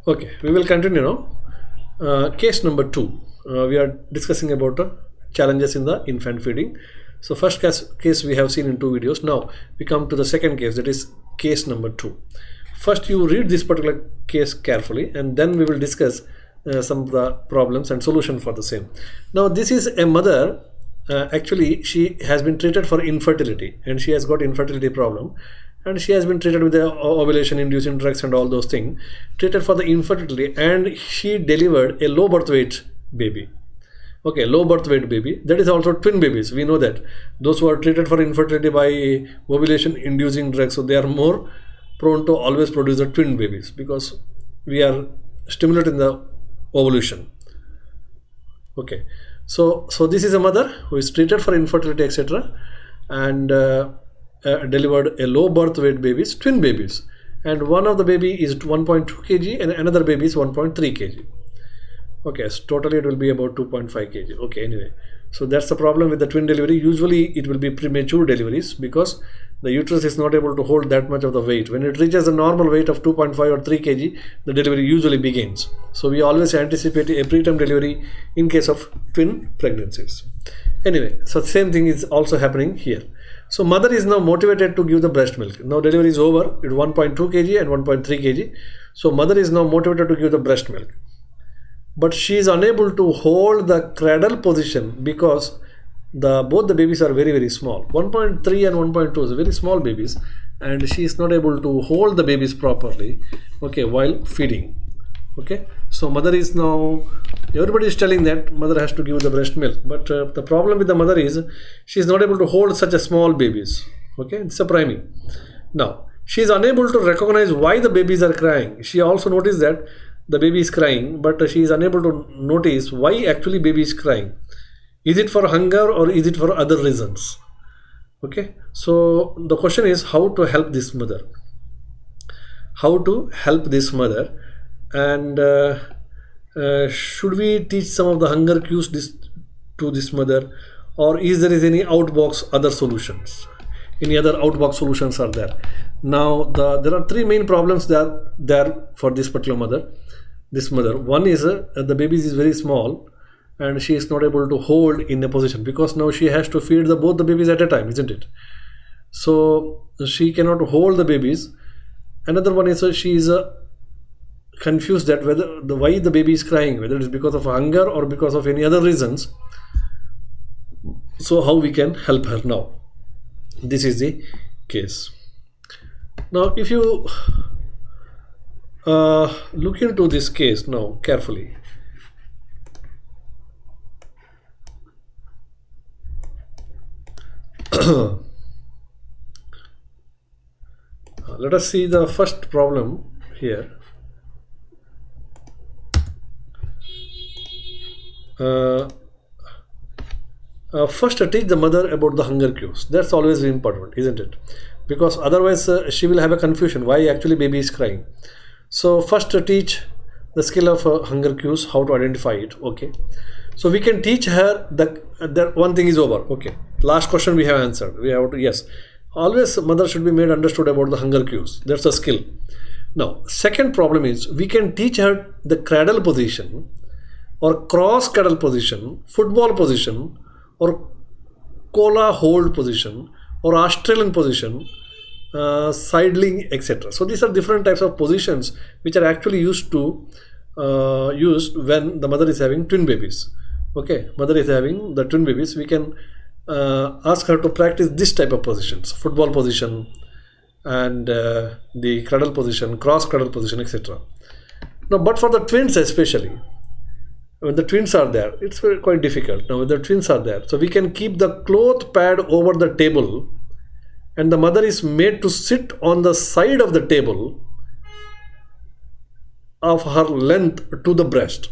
Okay, we will continue now. Case number 2. We are discussing about challenges in the infant feeding. So first case we have seen in 2 videos. Now we come to the second case, that is case number 2. First you read this particular case carefully, and then we will discuss some of the problems and solution for the same. Now this is a mother. Actually she has been treated for infertility, and she has got infertility problem, and she has been treated with the ovulation inducing drugs and all those things, treated for the infertility, and she delivered a low birth weight baby. Okay, low birth weight baby. That is also twin babies. We know that those who are treated for infertility by ovulation inducing drugs, so they are more prone to always produce the twin babies, because we are stimulating the ovulation. Okay, so this is a mother who is treated for infertility, etc., and delivered a low birth weight babies, twin babies, and one of the baby is 1.2 kg and another baby is 1.3 kg. Okay, so totally it will be about 2.5 kg. Okay, anyway, so that's the problem with the twin delivery. Usually it will be premature deliveries because the uterus is not able to hold that much of the weight. When it reaches a normal weight of 2.5 or 3 kg, the delivery usually begins. So we always anticipate a preterm delivery in case of twin pregnancies. Anyway, so same thing is also happening here. So mother is now motivated to give the breast milk. Now delivery is over. It's 1.2 kg and 1.3 kg. So mother is now motivated to give the breast milk, but she is unable to hold the cradle position because both the babies are very small. 1.3 and 1.2 is very small babies, and she is not able to hold the babies properly, okay, while feeding. Okay, so mother is now, everybody is telling that mother has to give the breast milk, but the problem with the mother is she is not able to hold such a small babies. Okay, it's a priming. Now she is unable to recognize why the babies are crying. She also noticed that the baby is crying, but she is unable to notice why actually baby is crying. Is it for hunger or is it for other reasons? Okay, so the question is how to help this mother. How to help this mother, and should we teach some of the hunger cues to this mother, or is there any outbox other solutions? Any other outbox solutions are there? Now there are 3 main problems there for this particular mother. This mother, one is the baby is very small and she is not able to hold in a position, because now she has to feed both the babies at a time, isn't it? So she cannot hold the babies. Another one is she is confused that why the baby is crying, whether it is because of hunger or because of any other reasons. So how we can help her now? This is the case. Now if you look into this case now carefully, let us see the first problem here. First teach the mother about the hunger cues. That's always important, isn't it? Because otherwise she will have a confusion why actually baby is crying. So first teach the skill of hunger cues, how to identify it. Okay, so we can teach her that one thing is over. Okay, last question we have answered. We have to, yes, always mother should be made understood about the hunger cues. That's a skill. Now second problem is we can teach her the cradle position, or cross cradle position, football position, or cola hold position, or Australian position, sidling, etc. So these are different types of positions which are actually used when the mother is having twin babies. Okay, mother is having the twin babies. We can ask her to practice this type of positions: football position, and the cradle position, cross cradle position, etc. Now, but for the twins especially, when the twins are there, it's quite difficult. Now when the twins are there, so we can keep the cloth pad over the table, and the mother is made to sit on the side of the table of her length to the breast.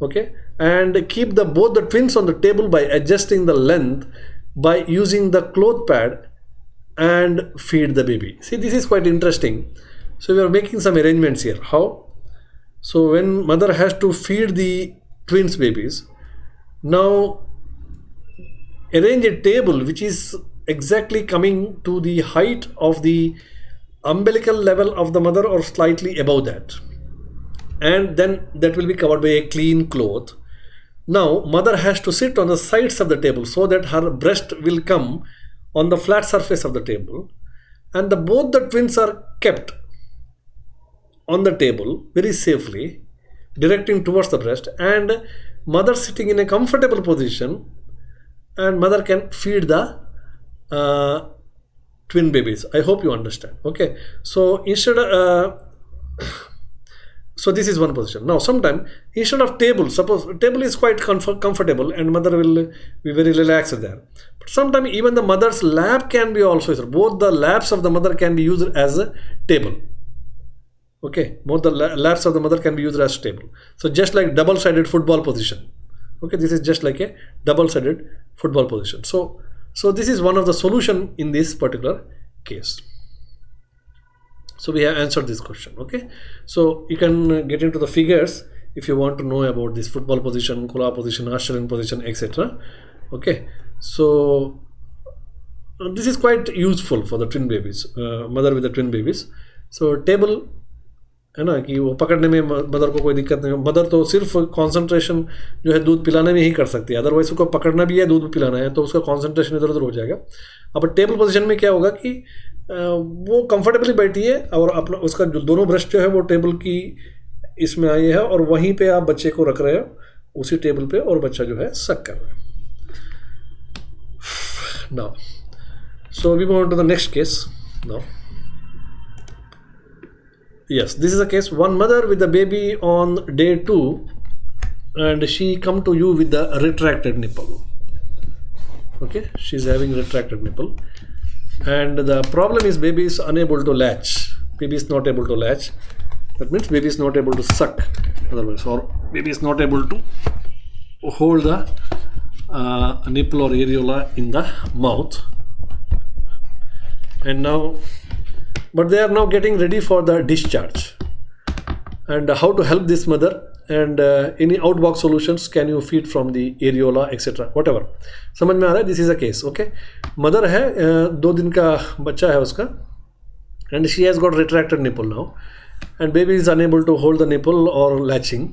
Okay, and keep both the twins on the table by adjusting the length by using the cloth pad, and feed the baby. See, this is quite interesting. So we are making some arrangements here. How? So when mother has to feed the twins babies, now arrange a table which is exactly coming to the height of the umbilical level of the mother or slightly above that. and then that will be covered by a clean cloth. Now mother has to sit on the sides of the table so that her breast will come on the flat surface of the table, and both the twins are kept on the table very safely, directing towards the breast, and mother sitting in a comfortable position, and mother can feed the twin babies. I hope you understand. Okay, so instead so this is one position. Now sometime instead of table, suppose table is quite comfortable and mother will be very relaxed there, but sometimes even the mother's lap can be also used. Both the laps of the mother can be used as a table. Okay, both the laps of the mother can be used as table. So just like double-sided football position. Okay, this is just like a double-sided football position. So this is one of the solution in this particular case. So we have answered this question. Okay, so you can get into the figures if you want to know about this football position, kola position, Australian position, etc. Okay, so this is quite useful for the twin babies, mother with the twin babies. So table है ना कि वो पकड़ने में mother को कोई दिक्कत नहीं हो. मदर तो सिर्फ कंसंट्रेशन जो है दूध पिलाने में ही कर सकती है, अदरवाइज उसको पकड़ना भी है, दूध पिलाना है, तो उसका कंसंट्रेशन इधर उधर हो जाएगा. अब टेबल पोजीशन में क्या होगा कि वो कंफर्टेबली बैठी है और अपना उसका जो दोनों ब्रेस्ट जो है वो टेबल की इसमें आई है और वहीं पे आप बच्चे को रख रहे हो उसी टेबल पे और बच्चा जो है सक कर रहा है. Now so we move on to the next case. Now yes, this is a case. One mother with the baby on day 2 and she come to you with the retracted nipple. Okay, she's having retracted nipple and the problem is baby is unable to latch. Baby is not able to latch. That means baby is not able to suck, otherwise, or baby is not able to hold the nipple or areola in the mouth. And now but they are now getting ready for the discharge, and how to help this mother, and any outbox solutions, can you feed from the areola etc. whatever. समझ में आ रहा है? This is a case. Okay, mother है 2 दिन का बच्चा है उसका, and she has got retracted nipple now, and baby is unable to hold the nipple or latching,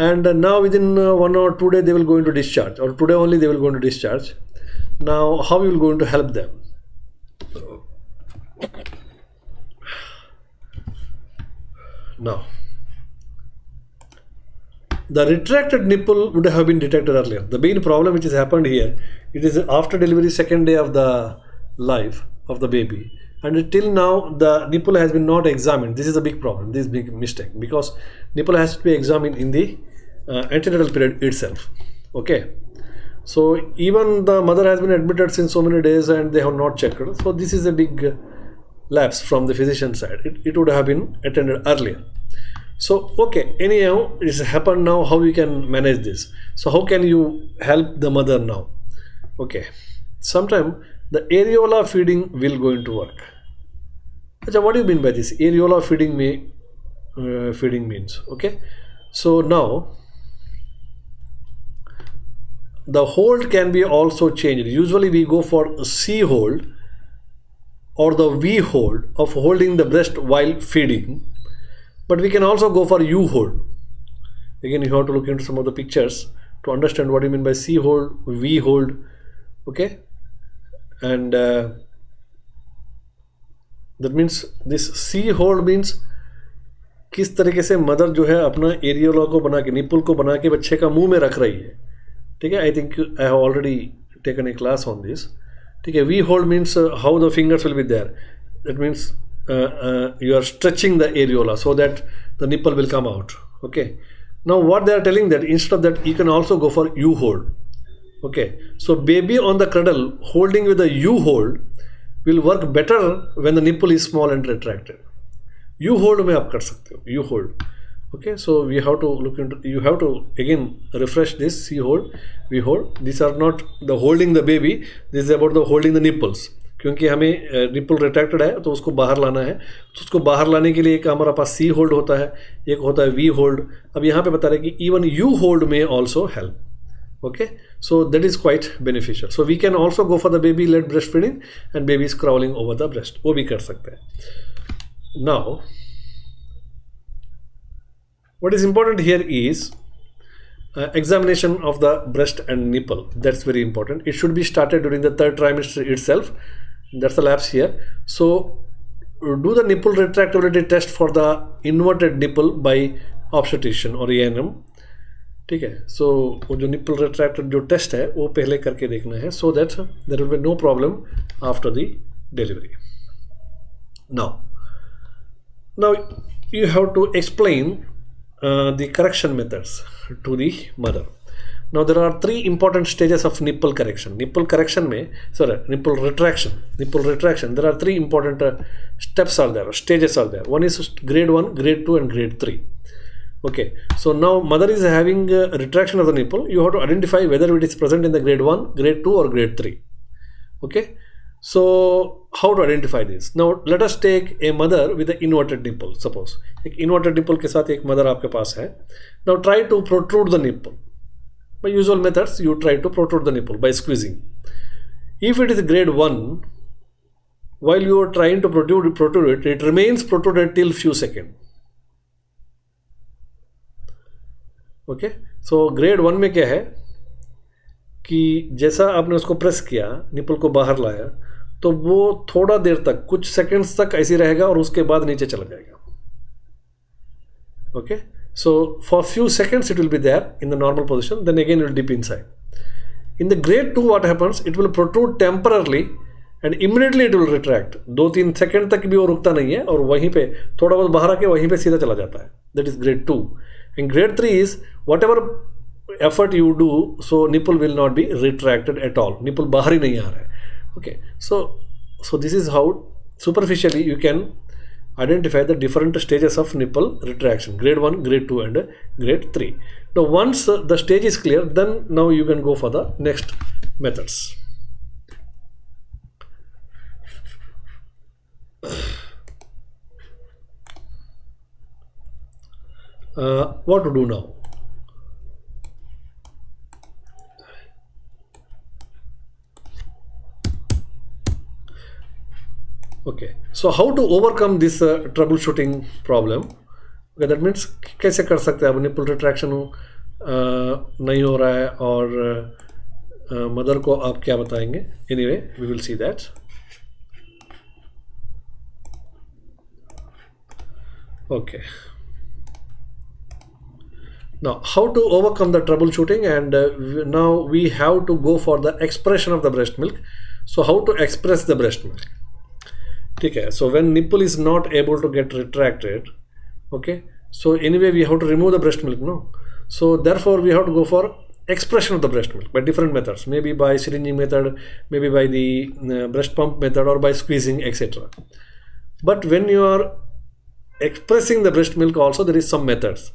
and now within 1 or 2 days they will go into discharge, or today only they will go into discharge. Now how you will going to help them? Now, the retracted nipple would have been detected earlier. The main problem which has happened here, it is after delivery, second day of the life of the baby, and till now the nipple has been not examined. This is a big problem, this is big mistake, because nipple has to be examined in the antenatal period itself. Okay, so even the mother has been admitted since so many days and they have not checked. So this is a big lapse from the physician side. It would have been attended earlier. So okay, anyhow it's happened. Now how we can manage this? So how can you help the mother now? Okay, sometime the areola feeding will going to work. Achha, what do you mean by this? Areola feeding feeding means, okay, so now the hold can be also changed. Usually we go for C hold or the V hold of holding the breast while feeding, but we can also go for U hold. Again, you have to look into some of the pictures to understand what you mean by C hold, V hold. Okay, and that means this C hold means किस तरीके से mother जो है अपना areola को बना के, nipple को बना के बच्चे का मुंह में रख रही है. ठीक है, I think I have already taken a class on this. ठीक है, we hold means how the fingers will be there. That means you are stretching the areola so that the nipple will come out. Okay, now what they are telling that instead of that you can also go for U hold. Okay, so baby on the cradle holding with the U hold will work better when the nipple is small and retracted. U hold में आप कर सकते हो, U hold. Okay, so we have to look into, you have to again refresh this C hold, V hold. These are not the holding the baby, this is about the holding the nipples. क्योंकि हमें nipple retracted है तो उसको बाहर लाना है, तो उसको बाहर लाने के लिए एक हमारा पास सी होल्ड होता है, एक होता है वी होल्ड. अब यहाँ पे बता रहे कि इवन यू होल्ड में also help. Okay, so that is quite beneficial. So we can also go for the baby let breast feeding and baby is crawling over the breast, वो भी कर सकते हैं. Now what is important here is examination of the breast and nipple. That's very important. It should be started during the 3rd trimester itself. That's the labs here. So do the nipple retractability test for the inverted nipple by obstetrician or ANM. ठीक है. So वो जो nipple retracted जो test है वो पहले करके देखना है, so that there will be no problem after the delivery. Now you have to explain the correction methods to the mother. Now there are 3 important stages of nipple correction. Nipple retraction. There are 3 important steps are there, stages are there. One is grade 1, grade 2 and grade 3. Okay, so now mother is having a retraction of the nipple. You have to identify whether it is present in the grade 1, grade 2 or grade 3. Okay, so how to identify this? Now let us take a mother with an inverted nipple. Suppose एक inverted nipple के साथ एक mother आपके पास है. Now try to protrude the nipple. By usual methods, you try to protrude the nipple by squeezing. If it is grade 1, while you are trying to protrude it, it remains protruded till few seconds. Okay, so grade 1 में क्या है कि जैसा आपने उसको press किया, nipple को बाहर लाया, तो वो थोड़ा देर तक, कुछ सेकंड्स तक ऐसी रहेगा और उसके बाद नीचे चला जाएगा. Okay, so for few seconds it will be there in the normal position, then again it will dip inside. In the grade 2 what happens, it will protrude temporarily and immediately it will retract. 2-3 second तक भी वो रुकता नहीं है और वहीं पे थोड़ा बहुत बाहर आके वहीं पे सीधा चला जाता है. That is grade 2. And grade 3 is whatever effort you do, so nipple will not be retracted at all. Nipple बाहर ही नहीं आ रहा है. Okay, so this is how superficially you can identify the different stages of nipple retraction: grade 1, grade 2, and grade 3. Now, once the stage is clear, then now you can go for the next methods. What to do now? Okay, so how to overcome this troubleshooting problem? Okay, that means कैसे कर सकते हैं अब nipple retraction नहीं हो रहा है और मदर को आप क्या बताएंगे? Anyway, we will see that. Okay. Now, how to overcome the troubleshooting, and now we have to go for the expression of the breast milk. So how to express the breast milk? Okay, so when nipple is not able to get retracted, okay, so anyway we have to remove the breast milk, no? So therefore we have to go for expression of the breast milk by different methods, maybe by syringing method, maybe by the breast pump method, or by squeezing, etc. But when you are expressing the breast milk also, there is some methods.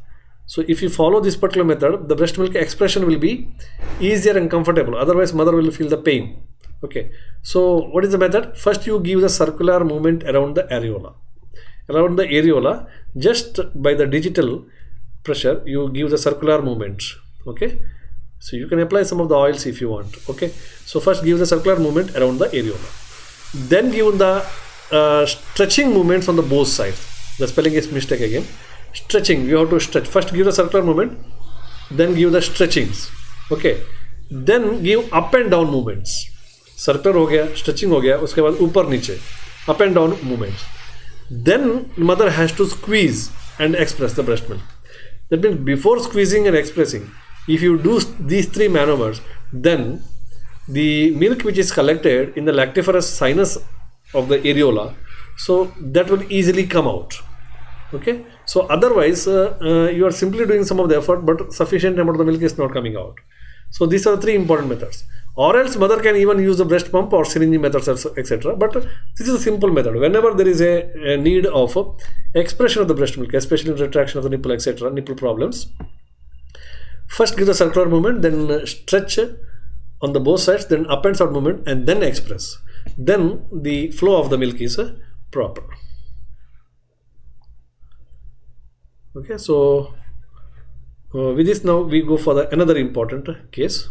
So if you follow this particular method, the breast milk expression will be easier and comfortable. Otherwise, mother will feel the pain. Okay. So what is the method? First, you give the circular movement around the areola. Around the areola, just by the digital pressure, you give the circular movements. Okay. So you can apply some of the oils if you want. Okay. So first, give the circular movement around the areola. Then give the stretching movements on the both sides. The spelling is mistake again. Stretching, you have to stretch. First give the circular movement, then give the stretchings. Okay, then give up and down movements. Circular हो गया, stretching हो गया, उसके बाद ऊपर नीचे, up and down movements. Then mother has to squeeze and express the breast milk. That means before squeezing and expressing, if you do these 3 maneuvers, then the milk which is collected in the lactiferous sinus of the areola, so that will easily come out. Okay, so otherwise you are simply doing some of the effort, but sufficient amount of the milk is not coming out. So these are the 3 important methods. Or else mother can even use the breast pump or syringing methods, etc. But this is a simple method. Whenever there is a need of expression of the breast milk, especially in retraction of the nipple, etc., nipple problems, first give the circular movement, then stretch on the both sides, then up and side movement, and then express. Then the flow of the milk is proper. Okay, so with this now we go for the another important case.